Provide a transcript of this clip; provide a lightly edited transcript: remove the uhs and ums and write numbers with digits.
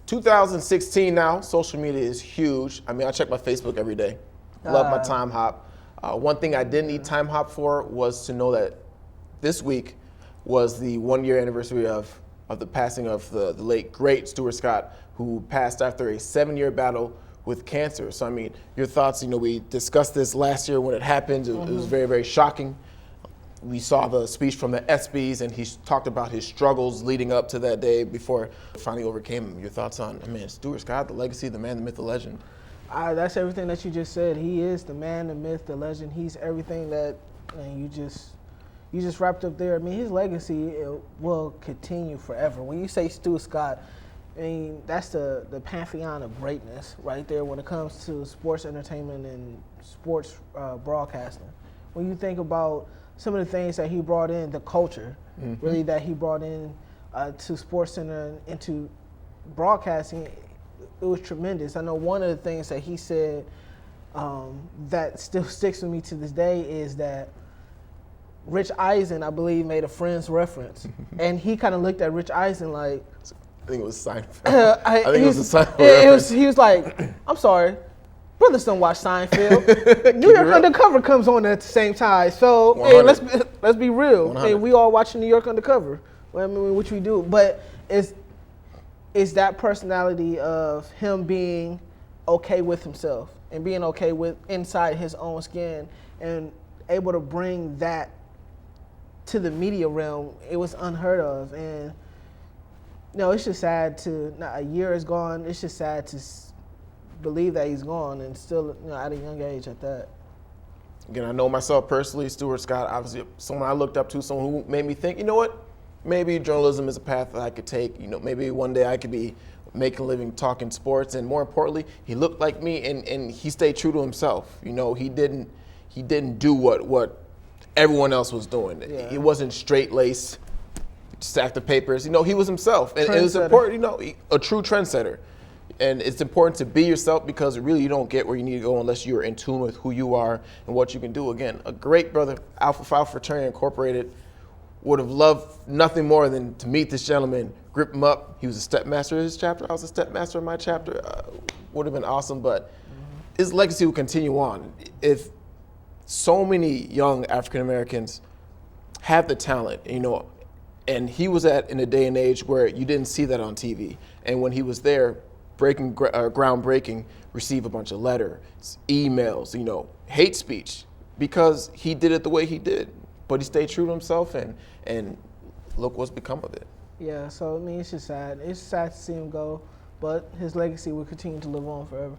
2016 now, social media is huge. I mean, I check my Facebook every day. Love my time hop. One thing I didn't need time hop for was to know that this week was the 1-year anniversary of the passing of the late, great Stuart Scott, who passed after a 7-year battle with cancer. So, I mean, your thoughts, we discussed this last year when it happened. It was very, very shocking. We saw the speech from the ESPYs, and he talked about his struggles leading up to that day before finally overcame them. Your thoughts on, Stuart Scott, the legacy, the man, the myth, the legend? That's everything that you just said. He is the man, the myth, the legend. He's everything that you just wrapped up there. I mean, his legacy will continue forever. When you say Stuart Scott, that's the pantheon of greatness right there when it comes to sports entertainment and sports broadcasting. When you think about some of the things that he brought in, the culture, really, that he brought in to SportsCenter and into broadcasting, it was tremendous. I know one of the things that he said that still sticks with me to this day is that Rich Eisen, I believe, made a Friends reference. And he kind of looked at Rich Eisen like... I think it was Seinfeld. I think it was a Seinfeld reference. He was like, I'm sorry, brothers don't watch Seinfeld. New York Undercover comes on at the same time. So hey, let's be real. Hey, we all watch New York Undercover, which we do. But it's that personality of him being okay with himself and being okay with inside his own skin and able to bring that to the media realm. It was unheard of. And it's just sad a year is gone. It's just sad to believe that he's gone and still at a young age at that. Again, I know myself personally, Stuart Scott, obviously someone I looked up to, someone who made me think, maybe journalism is a path that I could take. Maybe one day I could be making a living talking sports. And more importantly, he looked like me and he stayed true to himself. He didn't do what everyone else was doing. Yeah. It wasn't straight-laced, stack the papers. He was himself. And it was important, a true trendsetter. And it's important to be yourself because really you don't get where you need to go unless you're in tune with who you are and what you can do. Again, a great brother, Alpha Phi Fraternity Incorporated, would have loved nothing more than to meet this gentleman, grip him up. He was a stepmaster of his chapter. I was a stepmaster of my chapter. Would have been awesome, but his legacy will continue on. If so many young African Americans have the talent, and he was in a day and age where you didn't see that on TV. And when he was there, groundbreaking, receive a bunch of letters, emails, hate speech, because he did it the way he did. But he stayed true to himself, and look what's become of it. Yeah, so it's just sad. It's sad to see him go, but his legacy will continue to live on forever.